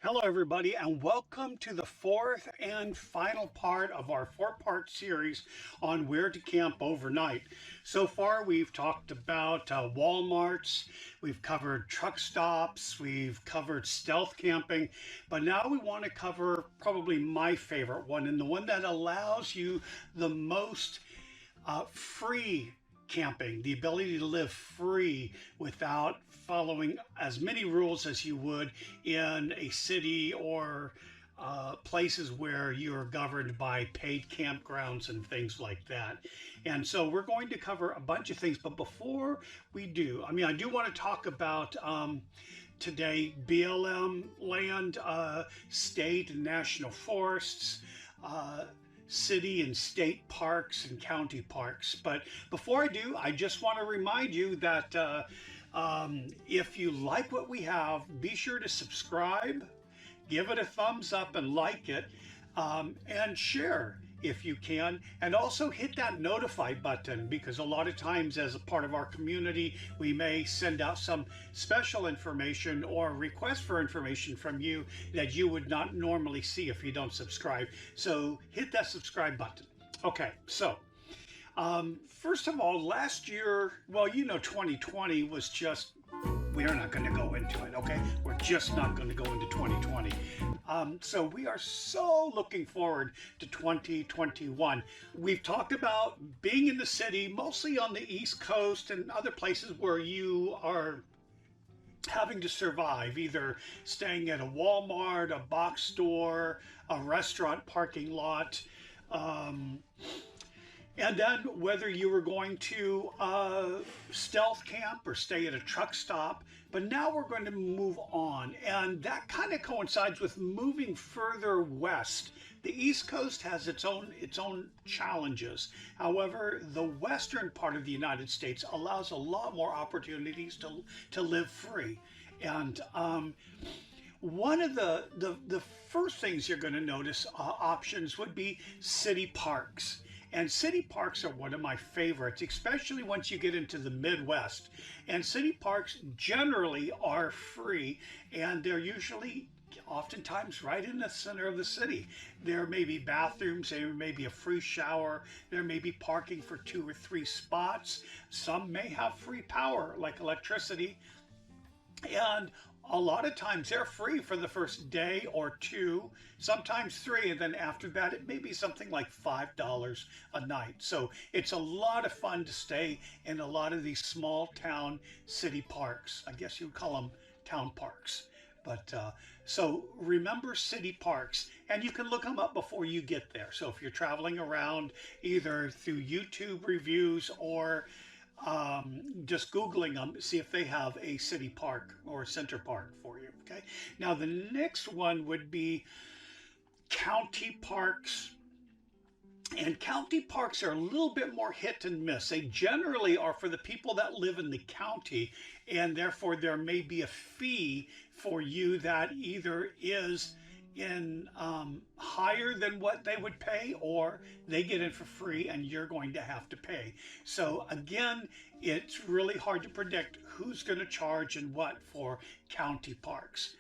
Hello, everybody, and welcome to the fourth and final part of our four-part series on where to camp overnight. So far, we've talked about Walmarts, we've covered truck stops, we've covered stealth camping, but now we want to cover probably my favorite one, and the one that allows you the most free camping, the ability to live free without following as many rules as you would in a city or places where you're governed by paid campgrounds and things like that. And so we're going to cover a bunch of things, but before we do, I do want to talk about today BLM land, state and national forests, city and state parks and county parks. But before I do, I just want to remind you that if you like what we have, be sure to subscribe, give it a thumbs up and like it, and share if you can, and also hit that notify button, because a lot of times as a part of our community we may send out some special information or request for information from you that you would not normally see if you don't subscribe. So hit that subscribe button. Okay, so first of all, last year, well, 2020 was just, we're not going to go into it, okay? We're just not going to go into 2020. So we are so looking forward to 2021. We've talked about being in the city, mostly on the East Coast and other places where you are having to survive, either staying at a Walmart, a box store, a restaurant parking lot, and then whether you were going to stealth camp or stay at a truck stop. But now we're going to move on, and that kind of coincides with moving further west. The East Coast has its own challenges. However, the western part of the United States allows a lot more opportunities to live free. And one of the first things you're going to notice options would be city parks. And city parks are one of my favorites, especially once you get into the Midwest. And city parks generally are free, and they're usually oftentimes right in the center of the city. There may be bathrooms, there may be a free shower, there may be parking for 2 or 3 spots. Some may have free power, like electricity. And a lot of times they're free for the first day or 2, sometimes 3, and then after that it may be something like $5 a night. So it's a lot of fun to stay in a lot of these small town city parks. I guess you would call them town parks. But so remember city parks, and you can look them up before you get there. So if you're traveling around, either through YouTube reviews or just Googling them, see if they have a city park or a center park for you. Okay. Now the next one would be county parks. And county parks are a little bit more hit and miss. They generally are for the people that live in the county, and therefore there may be a fee for you that either is in higher than what they would pay, or they get in for free and you're going to have to pay. So again, it's really hard to predict who's going to charge and what for county parks.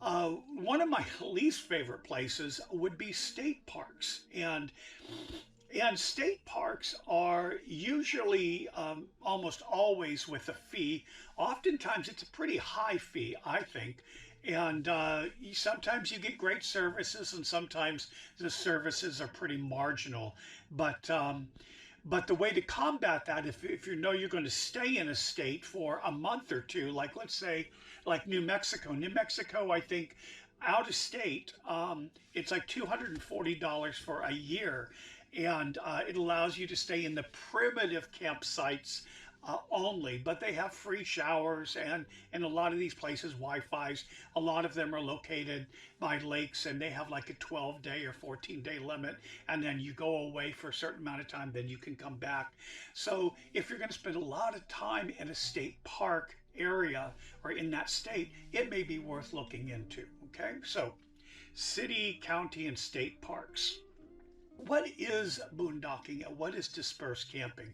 One of my least favorite places would be state parks, and state parks are usually almost always with a fee. Oftentimes it's a pretty high fee, I think. And sometimes you get great services, and sometimes the services are pretty marginal. But the way to combat that, if you know you're going to stay in a state for a month or 2, like let's say like New Mexico. New Mexico, I think out of state, it's like $240 for a year. And it allows you to stay in the primitive campsites only, but they have free showers, and in a lot of these places Wi-Fi's. A lot of them are located by lakes, and they have like a 12-day or 14-day limit, and then you go away for a certain amount of time, then you can come back. So if you're going to spend a lot of time in a state park area or in that state, it may be worth looking into. Okay, so city, county, and state parks. What is boondocking and what is dispersed camping?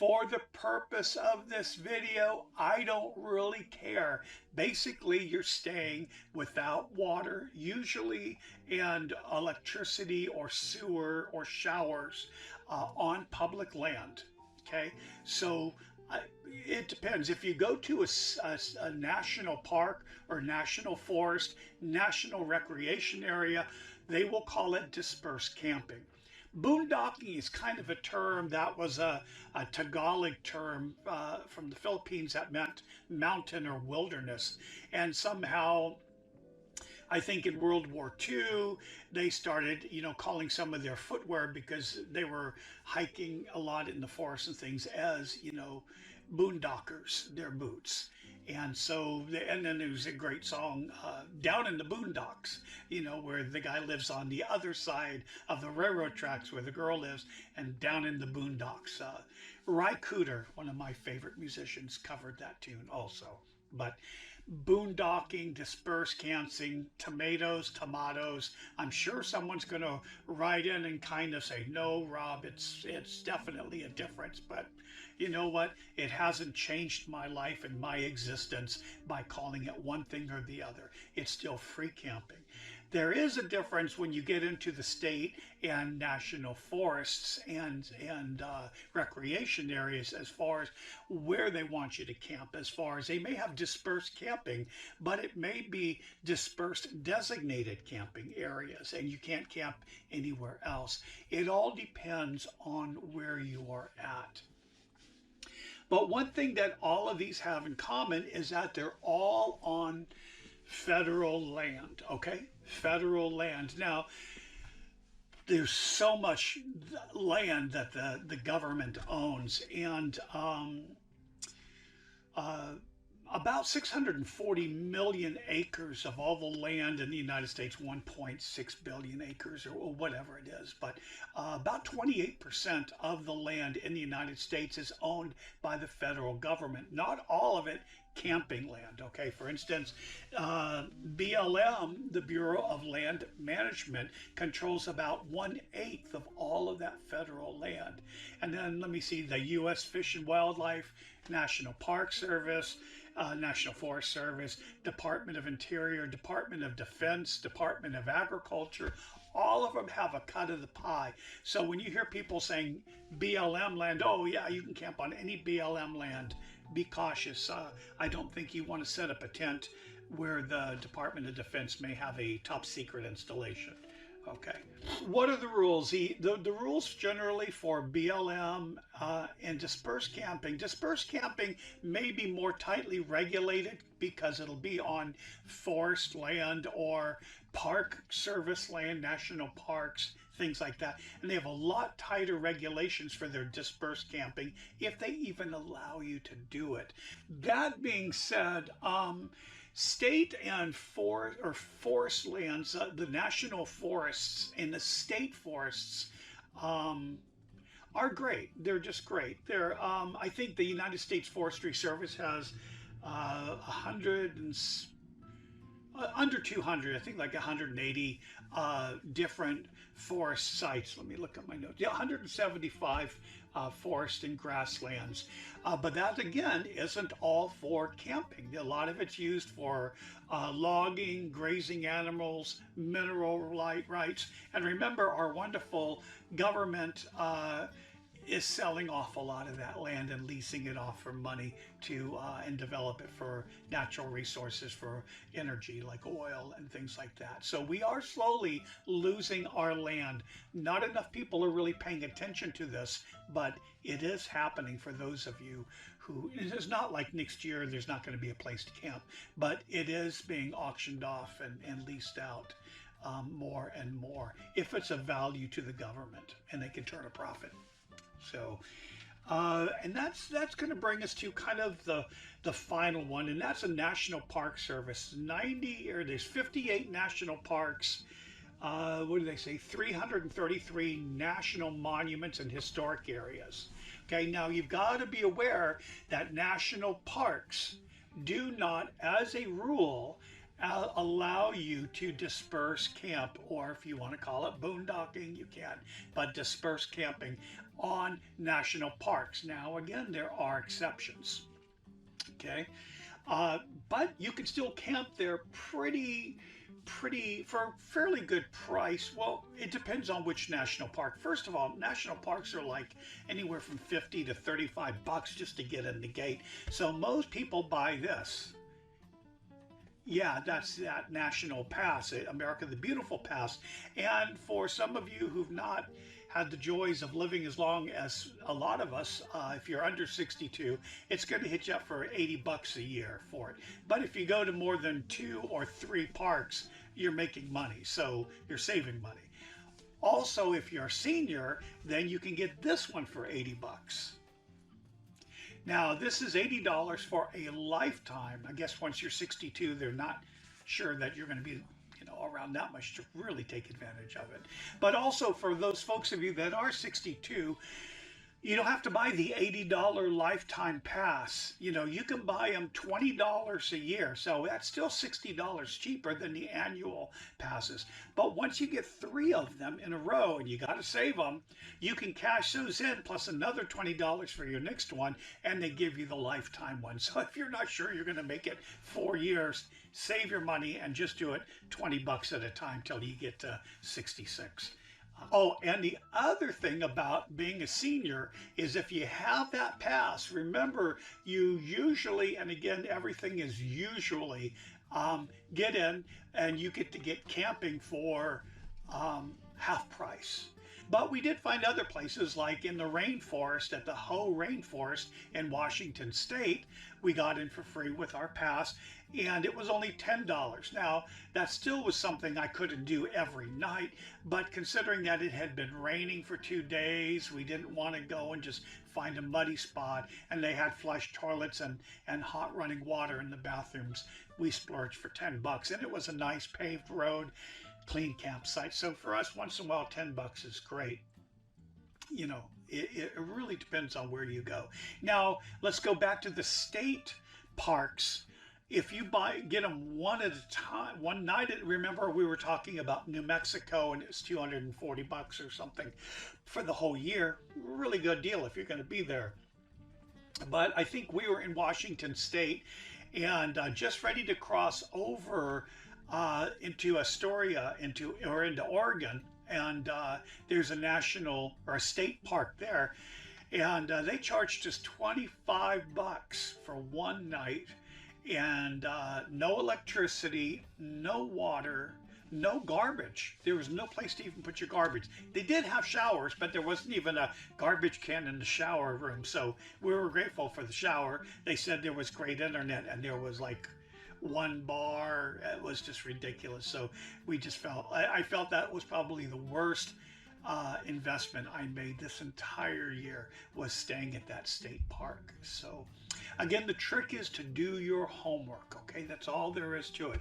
For the purpose of this video, I don't really care. Basically, you're staying without water, usually, and electricity or sewer or showers on public land. Okay, so it depends. If you go to a national park or national forest, national recreation area, they will call it dispersed camping. Boondocking is kind of a term that was a Tagalog term from the Philippines that meant mountain or wilderness. And somehow, I think in World War II, they started, calling some of their footwear because they were hiking a lot in the forest and things as, boondockers, their boots. And so, and then there's a great song, Down in the Boondocks, where the guy lives on the other side of the railroad tracks where the girl lives, and down in the boondocks. Ry Cooder, one of my favorite musicians, covered that tune also. But boondocking, dispersed camping, tomatoes. I'm sure someone's going to write in and kind of say, no, Rob, it's definitely a difference. But you know what? It hasn't changed my life and my existence by calling it one thing or the other. It's still free camping. There is a difference when you get into the state and national forests and recreation areas as far as where they want you to camp. As far as they may have dispersed camping, but it may be dispersed designated camping areas, and you can't camp anywhere else. It all depends on where you are at. But one thing that all of these have in common is that they're all on federal land, okay? Federal land. Now, there's so much land that the government owns, and about 640 million acres of all the land in the United States, 1.6 billion acres or whatever it is, but about 28% of the land in the United States is owned by the federal government. Not all of it camping land, okay? For instance, BLM, the Bureau of Land Management, controls about 1/8 of all of that federal land. And then let me see, the U.S. Fish and Wildlife, National Park Service, National Forest Service, Department of Interior, Department of Defense, Department of Agriculture, all of them have a cut of the pie. So when you hear people saying BLM land, oh yeah, you can camp on any BLM land, be cautious. I don't think you want to set up a tent where the Department of Defense may have a top secret installation. Okay. What are the rules? The rules generally for BLM and dispersed camping. Dispersed camping may be more tightly regulated because it'll be on forest land or park service land, national parks, things like that. And they have a lot tighter regulations for their dispersed camping if they even allow you to do it. That being said, state and forest lands, the national forests and the state forests are great. They're just great. They're I think the United States Forestry Service has 100 and under 200, I think like 180 different forest sites. Let me look at my notes. Yeah, 175 forest and grasslands. But that again isn't all for camping. A lot of it's used for logging, grazing animals, mineral rights. And remember, our wonderful government is selling off a lot of that land and leasing it off for money to and develop it for natural resources, for energy like oil and things like that. So we are slowly losing our land. Not enough people are really paying attention to this, but it is happening for those of you who, it's not like next year there's not going to be a place to camp, but it is being auctioned off and leased out more and more if it's of value to the government and they can turn a profit. So, and that's going to bring us to kind of the final one, and that's a National Park Service. There's 58 national parks. What do they say? 333 national monuments and historic areas. Okay, now you've got to be aware that national parks do not, as a rule, allow you to disperse camp, or if you want to call it boondocking, you can, but disperse camping on national parks. Now, again, there are exceptions, okay? But you can still camp there pretty for a fairly good price. Well, it depends on which national park. First of all, national parks are like anywhere from 50 to 35 bucks just to get in the gate. So most people buy this. Yeah, that's that national pass, America the Beautiful pass. And for some of you who've not had the joys of living as long as a lot of us, if you're under 62, it's going to hit you up for 80 bucks a year for it. But if you go to more than 2 or 3 parks, you're making money, so you're saving money. Also, if you're a senior, then you can get this one for 80 bucks. Now, this is $80 for a lifetime. I guess once you're 62, they're not sure that you're going to be, around that much to really take advantage of it. But also for those folks of you that are 62, you don't have to buy the $80 lifetime pass. You can buy them $20 a year. So that's still $60 cheaper than the annual passes. But once you get 3 of them in a row, and you got to save them, you can cash those in plus another $20 for your next one, and they give you the lifetime one. So if you're not sure you're going to make it 4 years, save your money and just do it 20 bucks at a time till you get to 66. Oh, and the other thing about being a senior is if you have that pass, remember you usually, and again, everything is usually, get in and you get to get camping for half price. But we did find other places like in the rainforest, at the Hoh Rainforest in Washington State, we got in for free with our pass, and it was only $10. Now, that still was something I couldn't do every night, but considering that it had been raining for 2 days, we didn't want to go and just find a muddy spot, and they had flush toilets and hot running water in the bathrooms. We splurged for 10 bucks, and it was a nice paved road, clean campsite. So for us, once in a while, 10 bucks is great. It really depends on where you go. Now, let's go back to the state parks. If you get them one at a time, one night, remember we were talking about New Mexico and it's 240 bucks or something for the whole year. Really good deal if you're going to be there. But I think we were in Washington State and just ready to cross over into Astoria, into Oregon, and there's a national or a state park there, and they charged us 25 bucks for one night, and no electricity, no water, no garbage. There was no place to even put your garbage. They did have showers, but there wasn't even a garbage can in the shower room, so we were grateful for the shower. They said there was great internet, and there was like one bar. It was just ridiculous. So we just I felt that was probably the worst investment I made this entire year, was staying at that state park. So again, the trick is to do your homework. Okay, that's all there is to it.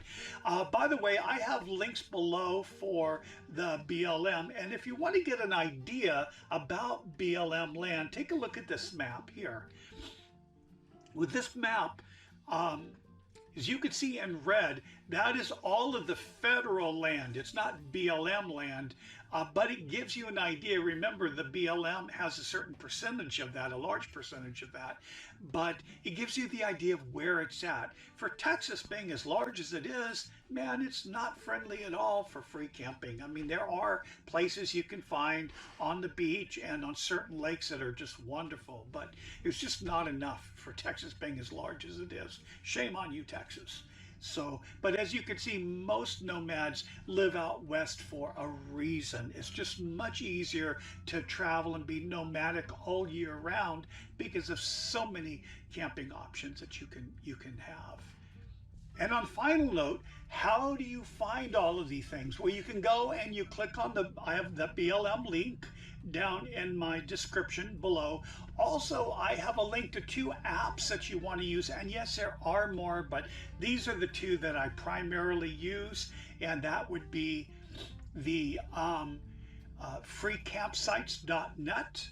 By the way, I have links below for the BLM, and if you want to get an idea about BLM land, take a look at this map here. With this map, as you can see in red, that is all of the federal land. It's not BLM land, but it gives you an idea. Remember, the BLM has a certain percentage of that, a large percentage of that, but it gives you the idea of where it's at. For Texas being as large as it is, man, it's not friendly at all for free camping. I mean, there are places you can find on the beach and on certain lakes that are just wonderful, but it's just not enough for Texas being as large as it is. Shame on you, Texas. So, but as you can see, most nomads live out west for a reason. It's just much easier to travel and be nomadic all year round because of so many camping options that you can have. And on final note, how do you find all of these things? Well, you can go and you click on I have the BLM link down in my description below. Also, I have a link to 2 apps that you want to use. And yes, there are more, but these are the 2 that I primarily use. And that would be the freecampsites.net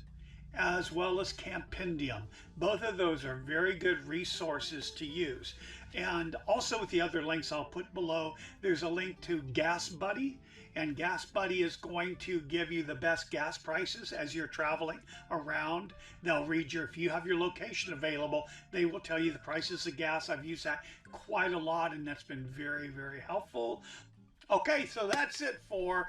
as well as Campendium. Both of those are very good resources to use. And also with the other links I'll put below, there's a link to Gas Buddy. And Gas Buddy is going to give you the best gas prices as you're traveling around. They'll read if you have your location available, they will tell you the prices of gas. I've used that quite a lot, and that's been very, very helpful. Okay, so that's it for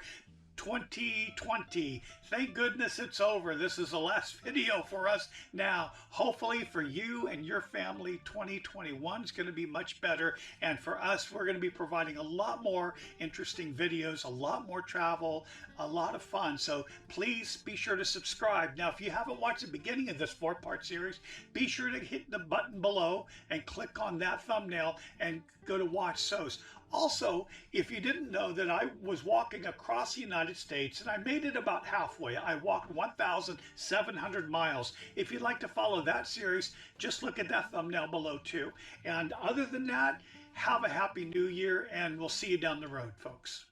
2020. Thank goodness it's over. This is the last video for us now. Hopefully for you and your family, 2021 is going to be much better. And for us, we're going to be providing a lot more interesting videos, a lot more travel, a lot of fun. So please be sure to subscribe. Now, if you haven't watched the beginning of this 4-part series, be sure to hit the button below and click on that thumbnail and go to watch those. Also, if you didn't know that I was walking across the United States and I made it about halfway, I walked 1,700 miles. If you'd like to follow that series, just look at that thumbnail below too. And other than that, have a happy new year, and we'll see you down the road, folks.